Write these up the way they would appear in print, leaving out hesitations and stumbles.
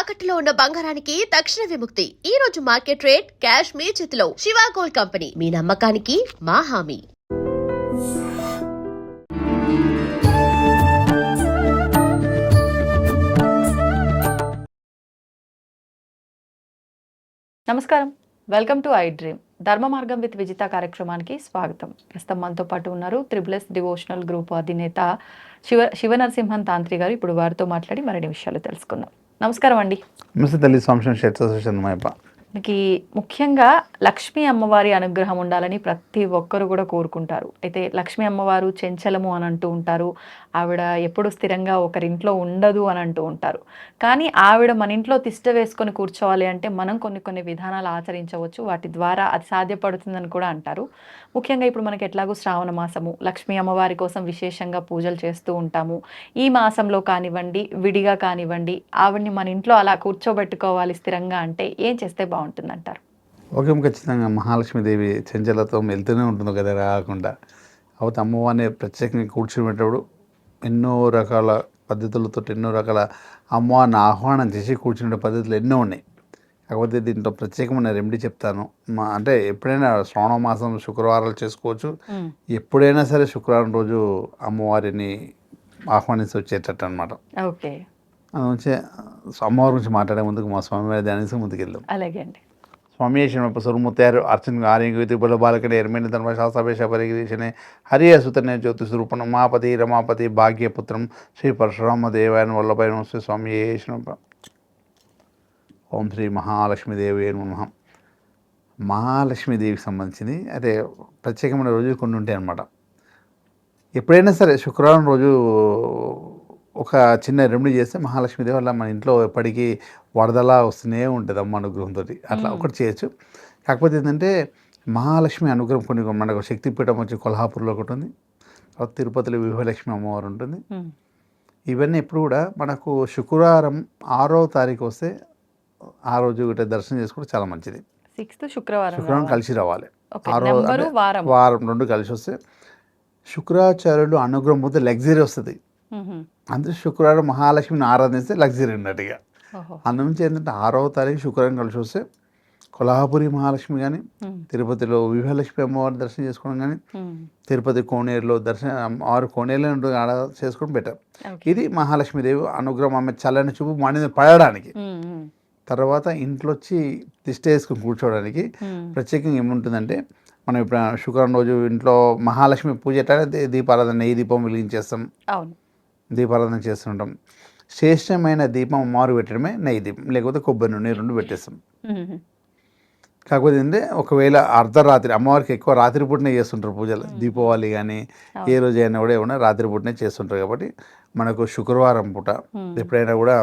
తాకట్టులో ఉన్న బంగారానికి తక్షణ విముక్తి. ఈ రోజు మార్కెట్ రేట్ క్యాష్ మీ చేతిలో. శివ గోల్డ్ కంపెనీ, మీ నమ్మకానికి మా హామీ. నమస్కారం, వెల్కమ్ టు ఐ డ్రీమ్. ధర్మ మార్గం విత్ విజిత కార్యక్రమానికి స్వాగతం. ప్రస్తుతం మనతో పాటు ఉన్నారు త్రిబుల్ డివోషనల్ గ్రూప్ అధినేత శివనరసింహన్ తాంత్రి గారు. ఇప్పుడు వారితో మాట్లాడి మరిన్ని విషయాలు తెలుసుకుందాం. నమస్కారం అండి. నమస్తే తల్లి. సంశయం మనకి ముఖ్యంగా లక్ష్మీ అమ్మవారి అనుగ్రహం ఉండాలని ప్రతి ఒక్కరు కూడా కోరుకుంటారు. అయితే లక్ష్మీ అమ్మవారు చెంచలము అని అంటూ ఉంటారు. ఆవిడ ఎప్పుడు స్థిరంగా ఒకరింట్లో ఉండదు అని అంటూ ఉంటారు. కానీ ఆవిడ మన ఇంట్లో తిష్ట వేసుకొని కూర్చోవాలి అంటే మనం కొన్ని విధానాలు ఆచరించవచ్చు. వాటి ద్వారా అది సాధ్యపడుతుందని కూడా అంటారు. ముఖ్యంగా ఇప్పుడు మనకి ఎట్లాగో శ్రావణ మాసము, లక్ష్మీ అమ్మవారి కోసం విశేషంగా పూజలు చేస్తూ ఉంటాము. ఈ మాసంలో కానివ్వండి, విడిగా కానివ్వండి, ఆవిడ్ని మన ఇంట్లో అలా కూర్చోబెట్టుకోవాలి స్థిరంగా అంటే ఏం చేస్తే బాగుంటుందంటారు? ఓకే, ఖచ్చితంగా మహాలక్ష్మీదేవి చెంచలతో వెళ్తూనే ఉంటుంది కదా, రాకుండా. అవత అమ్మవారిని ప్రత్యేకంగా కూర్చోబెట్టేటప్పుడు ఎన్నో రకాల పద్ధతులతో, ఎన్నో రకాల అమ్మవారిని ఆహ్వానం చేసి కూర్చునే పద్ధతులు ఎన్నో ఉన్నాయి. కాకపోతే దీంట్లో ప్రత్యేకమైన రెమెడీ చెప్తాను. అంటే ఎప్పుడైనా శ్రావణ మాసం శుక్రవారాలు చేసుకోవచ్చు. ఎప్పుడైనా సరే శుక్రవారం రోజు అమ్మవారిని ఆహ్వానించి వచ్చేటట్టు అనమాట. ఓకే, అందుకే అమ్మవారి గురించి మాట్లాడే ముందుకు మా స్వామివారి ధ్యానించి ముందుకెళ్దాం. అలాగే అండి. స్వామి స్వరముత్తారు అర్చన ఆర్యంగతి బుల బాలకనే ఎర్మైన ధర్మశాస్త్రవేశ పరిగిరీషనే హరియ సుతనే జ్యోతిస్వరూపణం మాపతి రమాపతి భాగ్యపుత్రం శ్రీ పరశురామ దేవాయన వల్లభైన శ్రీ స్వామి ఓం శ్రీ మహాలక్ష్మీదేవి నమః. మహాలక్ష్మీదేవికి సంబంధించింది అయితే ప్రత్యేకమైన రోజులు కొన్ని ఉంటాయి అన్నమాట. ఎప్పుడైనా సరే శుక్రవారం రోజు ఒక చిన్న రెమెడీ చేస్తే మహాలక్ష్మీదేవి వల్ల మన ఇంట్లో ఎప్పటికీ వరదలా వస్తూనే ఉంటుంది అమ్మ అనుగ్రహంతో. అట్లా ఒకటి చేయొచ్చు. కాకపోతే ఏంటంటే మహాలక్ష్మి అనుగ్రహం కొన్ని మనకు శక్తిపీఠం వచ్చి కొల్హాపూర్లో ఒకటి ఉంది. తర్వాత తిరుపతిలో విభయలక్ష్మి అమ్మవారు ఉంటుంది. ఇవన్నీ ఎప్పుడు కూడా మనకు శుక్రవారం 6వ తారీఖు వస్తే ఆ రోజు ఒకటి దర్శనం చేసుకుంటే చాలా మంచిది. శుక్రవారం కలిసి రావాలి. వారం రెండు కలిసి వస్తే శుక్రాచార్యుడు అనుగ్రహం పోతే లగ్జరీ వస్తుంది. అందుకే శుక్రవారం మహాలక్ష్మిని ఆరాధిస్తే లగ్జరీ ఉన్నట్టుగా. అందునుంచి ఏంటంటే 6వ తారీఖు శుక్రవారం కలిసి వస్తే కొల్హాపురి మహాలక్ష్మి కానీ, తిరుపతిలో విభయలక్ష్మి అమ్మవారి దర్శనం చేసుకోవడం కానీ, తిరుపతి కోనేరులో దర్శనం 6 కోనేరులో ఆడ చేసుకోవడం బెటర్. ఇది మహాలక్ష్మీదేవి అనుగ్రహం, ఆమె చల్లని చూపు మన పడడానికి. తర్వాత ఇంట్లో వచ్చి తిష్ట వేసుకొని కూర్చోవడానికి ప్రత్యేకంగా ఏముంటుందంటే, మనం ఇప్పుడు శుక్రవారం రోజు ఇంట్లో మహాలక్ష్మి పూజ ఎట్లా దీపారాధన, నెయ్యి దీపం వెలిగించేస్తాం, దీపారాధన చేస్తుంటాం. శ్రేష్టమైన దీపం అమ్మవారు పెట్టడమే నెయ్యి దీపం, లేకపోతే కొబ్బరి నూనె 2 పెట్టేస్తాం. కాకపోతే ఏంటంటే ఒకవేళ అర్ధరాత్రి, అమ్మవారికి ఎక్కువ రాత్రి పూటనే చేస్తుంటారు పూజలు. దీపావళి కానీ ఏ రోజు అయినా కూడా ఏమన్నా రాత్రి పూటనే చేస్తుంటారు. కాబట్టి మనకు శుక్రవారం పూట ఎప్పుడైనా కూడా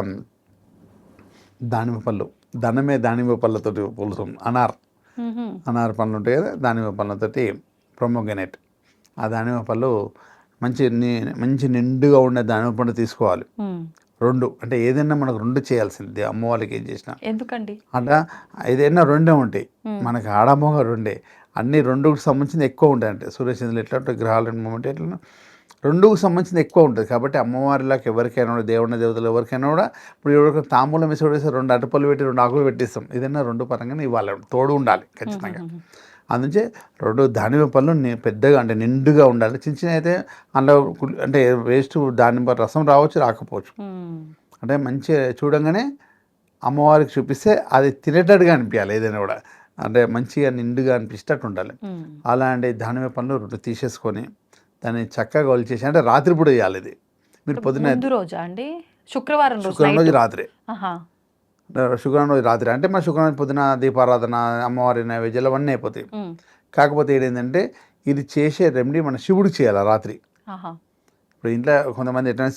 దానిమ్మ పళ్ళు, ధనమే దానిమ్మ పళ్ళతో పులుసం, అనార్ పళ్ళు ఉంటాయి కదా, దానిమ్మ పళ్ళతోటి ప్రొమోగనేట్, ఆ దానిమ్మ పళ్ళు మంచి నిండుగా ఉండే దానిమ్మ పండు తీసుకోవాలి. 2 అంటే ఏదైనా మనకు 2 చేయాల్సింది. అమ్మవారికి ఏం చేసినా ఎందుకండి అంటే ఏదైనా 2 ఉంటాయి మనకి, ఆడమోగ 2 అన్ని 2కు సంబంధించింది ఎక్కువ ఉంటాయి. అంటే సూర్యచంద్రులు ఎట్లా ఉంటాయి, గ్రహాలు మూమెంట్ ఎట్లా 2కు సంబంధించింది ఎక్కువ ఉంటుంది. కాబట్టి అమ్మవారిలాగా ఎవరికైనా కూడా, దేవతలు ఎవరికైనా కూడా, ఇప్పుడు ఎవరికి తాంబూలం వేసి 2 అటుపళ్ళు పెట్టి 2 ఆకులు పెట్టిస్తాం. ఏదైనా 2 పరంగానే ఇవ్వాలి, తోడు ఉండాలి ఖచ్చితంగా. అందుకే 2 దానిమ్మ పళ్ళు పెద్దగా అంటే నిండుగా ఉండాలి. చిన్న అయితే అందులో అంటే వేస్ట్ దానిమ్మ రసం రావచ్చు, రాకపోవచ్చు. అంటే మంచిగా చూడంగానే అమ్మవారికి చూపిస్తే అది తినేటట్టుగా అనిపించాలి. ఏదైనా కూడా అంటే మంచిగా నిండుగా అనిపిస్తట్టు ఉండాలి. అలాంటి దానిమ్మ పళ్ళు 2 తీసేసుకొని దాన్ని చక్కగా ఒలిచేసి, అంటే రాత్రిపూట చేయాలి. ఇది మీరు పొద్దున్న శుక్రవారం రోజు రాత్రి, శుక్రవారం రోజు రాత్రి అంటే మన శుక్రవారం పొద్దున దీపారాధన, అమ్మవారి నైవేద్యాలు అవన్నీ అయిపోతాయి. కాకపోతే ఏంటంటే ఇది చేసే రెమెడీ మన శివుడికి చేయాలి రాత్రి. ఇప్పుడు ఇంట్లో కొంతమంది ఎట్లా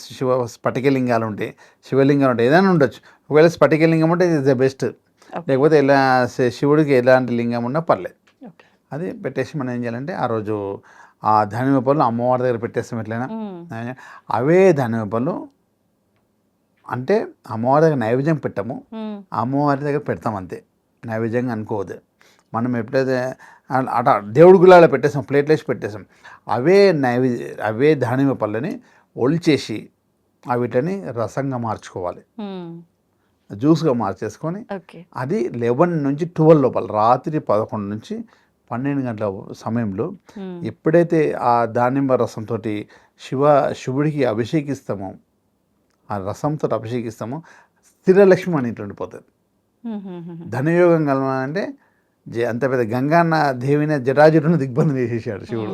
స్ఫటికలింగాలు ఉంటాయి, శివలింగాలు ఉంటాయి, ఏదైనా ఉండొచ్చు. ఒకవేళ స్ఫటికలింగం ఉంటే ఇది ద బెస్ట్. లేకపోతే శివుడికి ఎలాంటి లింగం ఉన్నా పర్లేదు. అది పెట్టేసి మనం ఏం చేయాలంటే ఆ రోజు ఆ దానిమ్మ పళ్ళు అమ్మవారి దగ్గర పెట్టేస్తాం. ఎట్లయినా అవే దానిమ్మ పళ్ళు అంటే అమ్మవారి దగ్గర నైవేద్యం పెట్టాము, అమ్మవారి దగ్గర పెడతాం అంతే. నైవేద్యంగా అనుకోవద్దు. మనం ఎప్పుడైతే అట్లా దేవుడి గుళ్ళలో పెట్టేసాం, ప్లేట్లు వేసి పెట్టేసాం, అవే దానిమ్మ పళ్ళని ఒలిచేసి వీటిని రసంగా మార్చుకోవాలి. జ్యూస్గా మార్చేసుకొని ఓకే. అది 11 నుంచి 12 లోపల, రాత్రి 11 నుంచి 12 గంటల సమయంలో ఎప్పుడైతే ఆ దానిమ్మ రసంతో శివుడికి అభిషేకిస్తామో, ఆ రసంతో అభిషేకిస్తామో, స్థిరలక్ష్మి మన ఇంట్లో ఉండిపోతుంది. ధనయోగం కలవాలంటే అంత పెద్ద గంగాన్న దేవిని జటాజుటును దిగ్బంధం చేసేసాడు శివుడు.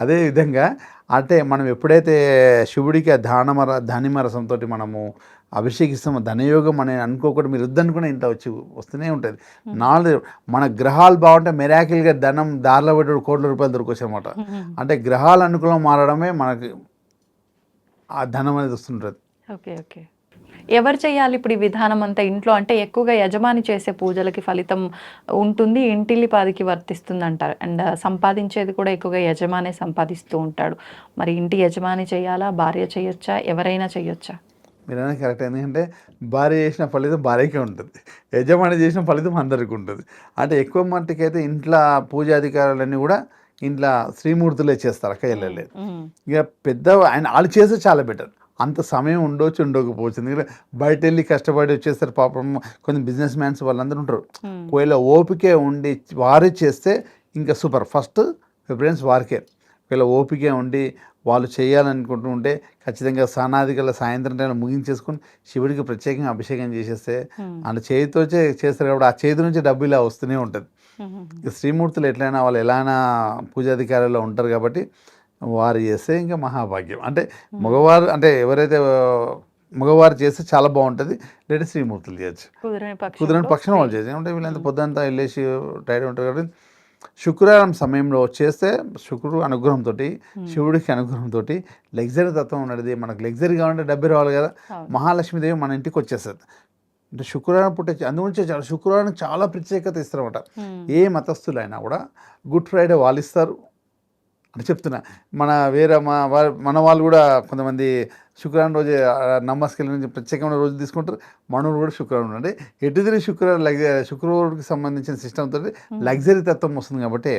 అదేవిధంగా అంటే మనం ఎప్పుడైతే శివుడికి ఆ దానిమ్మ రసంతో మనము అభిషేకిస్తామో, ధనయోగం అని అనుకోకుండా మీరు వద్దనుకునే ఇంట్లో వస్తూనే ఉంటుంది. మన గ్రహాలు బాగుంటే మెరాకిల్గా ధనం దారిలో పెట్టి కోట్ల రూపాయలు దొరకొచ్చు అనమాట. అంటే గ్రహాలు అనుకూలం మారడమే మనకి ఆ ధనం అనేది వస్తుంటుంది. ఓకే. ఓకే. ఎవరు చేయాలి ఇప్పుడు ఈ విధానం అంతా ఇంట్లో? అంటే ఎక్కువగా యజమాని చేసే పూజలకి ఫలితం ఉంటుంది, ఇంటిల్లిపాదికి వర్తిస్తుంది అంటారు. అండ్ సంపాదించేది కూడా ఎక్కువగా యజమానే సంపాదిస్తూ ఉంటాడు. మరి ఇంటి యజమాని చేయాలా, భార్య చేయొచ్చా, ఎవరైనా చేయొచ్చా? మీరైనా కరెక్ట్. ఎందుకంటే భార్య చేసిన ఫలితం భార్యకే ఉంటుంది, యజమాని చేసిన ఫలితం అందరికీ ఉంటుంది. అంటే ఎక్కువ మట్టుకైతే ఇంట్లో పూజాధికారులన్నీ కూడా ఇంట్లో శ్రీమూర్తులే చేస్తారు, అక్క వెళ్ళలేదు. ఇక పెద్ద వాళ్ళు చేస్తే చాలా బెటర్. అంత సమయం ఉండొచ్చు, ఉండకపోవచ్చు. ఎందుకంటే బయట వెళ్ళి కష్టపడి వచ్చేస్తారు పాపం. కొంచెం బిజినెస్ మ్యాన్స్ వాళ్ళందరూ ఉంటారు. ఒకవేళ ఓపికే ఉండి వారే చేస్తే ఇంకా సూపర్. ఫస్ట్ ప్రిఫరెన్స్ వారికే. ఒకవేళ ఓపికే ఉండి వాళ్ళు చేయాలనుకుంటూ ఉంటే ఖచ్చితంగా స్నానాదికల సాయంత్రం టైంలో ముగించేసుకుని శివుడికి ప్రత్యేకంగా అభిషేకం చేసేస్తే, అంటే చేతితో చేస్తారు కాబట్టి ఆ చేతి నుంచి డబ్బు ఇలా వస్తూనే ఉంటుంది. శ్రీమూర్తులు ఎట్లయినా వాళ్ళు ఎలానా పూజాధికారుల్లో ఉంటారు కాబట్టి వారు చేస్తే ఇంకా మహాభాగ్యం. అంటే మగవారు అంటే ఎవరైతే మగవారు చేస్తే చాలా బాగుంటుంది, లేదా శ్రీమూర్తులు చేయొచ్చు. కుదిరిన పక్షం వాళ్ళు చేసి అంటే వీళ్ళంతా పొద్దుంతా వెళ్ళేసి టైడ్ ఉంటారు కాబట్టి శుక్రవారం సమయంలో చేస్తే శుక్రుడు అనుగ్రహంతో, శివుడికి అనుగ్రహంతో లగ్జరీ తత్వం ఉన్నది. మనకు లగ్జరీ కావాలంటే డబ్బు రావాలి కదా, మహాలక్ష్మీదేవి మన ఇంటికి వచ్చేస్తుంది. అంటే శుక్రవారం పుట్టే అందుగురించి చాలా శుక్రవారం చాలా ప్రత్యేకత ఇస్తారన్నమాట. ఏ మతస్థులైనా కూడా గుడ్ ఫ్రైడే వాళ్ళు ఇస్తారు అని చెప్తున్నా. మన వాళ్ళు కూడా కొంతమంది శుక్రవారం రోజు నమస్కారం నుంచి ప్రత్యేకమైన రోజు తీసుకుంటారు. మనోడు కూడా శుక్రవారం. అంటే ఎటుదిరి శుక్రవారికి సంబంధించిన సిస్టమ్తో లగ్జరీ తత్వం వస్తుంది కాబట్టి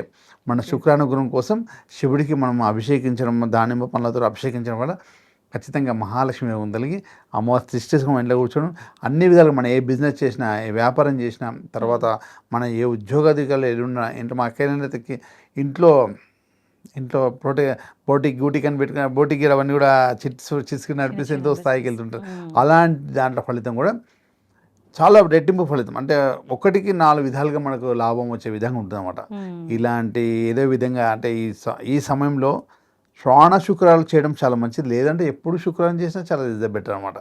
మన శుక్రానుగ్రహం కోసం శివుడికి మనం అభిషేకించడం, దానిమ్మ పండ్లతో అభిషేకించడం వల్ల ఖచ్చితంగా మహాలక్ష్మి ఉందలిగి అమ్మవారి సృష్టించుకుని ఇంట్లో కూర్చోడం. అన్ని విధాలుగా మనం ఏ బిజినెస్ చేసినా, ఏ వ్యాపారం చేసినా, తర్వాత మన ఏ ఉద్యోగాధికారులు ఎదురున్నా, ఇంట్లో మా అక్కయ్యకి ఇంట్లో బోటి గూటికి అని పెట్టుకుని బోటికి అవన్నీ కూడా చిట్సుకుని నడిపిస్తే ఎంతో స్థాయికి వెళ్తుంటారు. అలాంటి దాంట్లో ఫలితం కూడా చాలా రెట్టింపు ఫలితం. అంటే 1కి 4 విధాలుగా మనకు లాభం వచ్చే విధంగా ఉంటుంది అన్నమాట. ఇలాంటి ఏదో విధంగా అంటే ఈ సమయంలో శ్రావణ శుక్రాలు చేయడం చాలా మంచిది. లేదంటే ఎప్పుడు శుక్రవారం చేసినా చాలా బెటర్ అనమాట.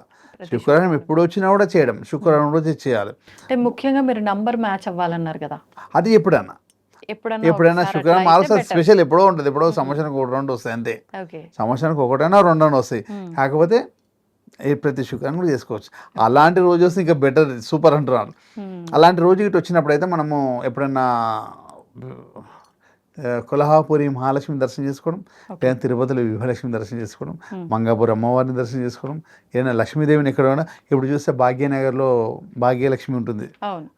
శుక్రవారం ఎప్పుడు వచ్చినా కూడా చేయడం, శుక్రవారం రోజు చేయాలి. అంటే ముఖ్యంగా మీరు నంబర్ మ్యాచ్ అవ్వాలన్నారు కదా, అది ఎప్పుడైనా శుక్రవారం ఆల్సో స్పెషల్ ఎప్పుడో ఉంటుంది. ఎప్పుడో సంవత్సరానికి 1-2 వస్తాయి అంతే. సంవత్సరానికి 1-2 వస్తాయి. కాకపోతే ప్రతి శుక్రవారం కూడా చేసుకోవచ్చు. అలాంటి రోజు వస్తే ఇంకా బెటర్, సూపర్ అంటున్నారు. అలాంటి రోజు ఇటు వచ్చినప్పుడు అయితే మనము ఎప్పుడైనా కొల్హాపురి మహాలక్ష్మి దర్శనం చేసుకోవడం, లేదా తిరుపతిలో విభలక్ష్మి దర్శనం చేసుకోవడం, మంగాపురి అమ్మవారిని దర్శనం చేసుకోవడం, ఏదైనా లక్ష్మీదేవిని ఎక్కడ ఉన్నా ఇప్పుడు చూస్తే భాగ్యనగర్లో భాగ్యలక్ష్మి ఉంటుంది.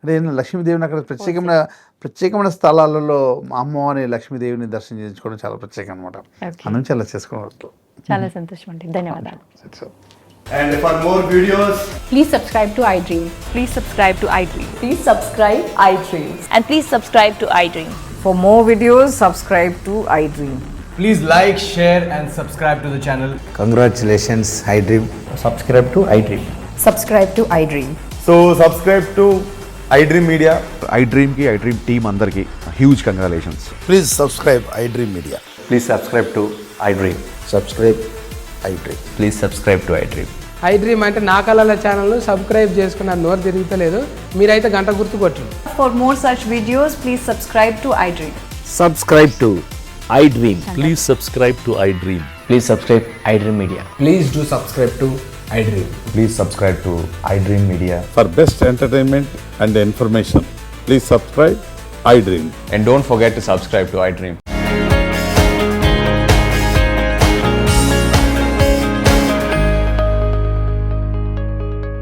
అంటే ఏదైనా లక్ష్మీదేవిని అక్కడ ప్రత్యేకమైన స్థలాలలో అమ్మవారి లక్ష్మీదేవిని దర్శనం చేసుకోవడం చాలా ప్రత్యేకం అనమాట. అందునుంచి అలా చేసుకోవడం చాలా సంతోషం అండి. ధన్యవాదాలు. And for more videos, please subscribe to iDream. Please subscribe to iDream. Please subscribe iDream. And please subscribe to iDream. For more videos, subscribe to iDream. please like, share and subscribe to the channel. Congratulations, iDream. Subscribe to iDream. Subscribe to iDream. So subscribe to iDream Media. iDream team andarki huge congratulations. Please subscribe iDream Media. Please subscribe to iDream. Subscribe iDream. Please subscribe to iDream. iDream అంటే నా కళల ఛానల్ను subscribe చేసుకున్న నోరు తిరుగుతలేదు, మీరైతే గంట గుర్తు కొట్టండి. For more such videos, please subscribe to iDream. Subscribe to iDream. Please subscribe to iDream. Please subscribe iDream Media. Please do subscribe to iDream. Please subscribe to iDream Media. For best entertainment and information, please subscribe iDream. And don't forget to subscribe to iDream.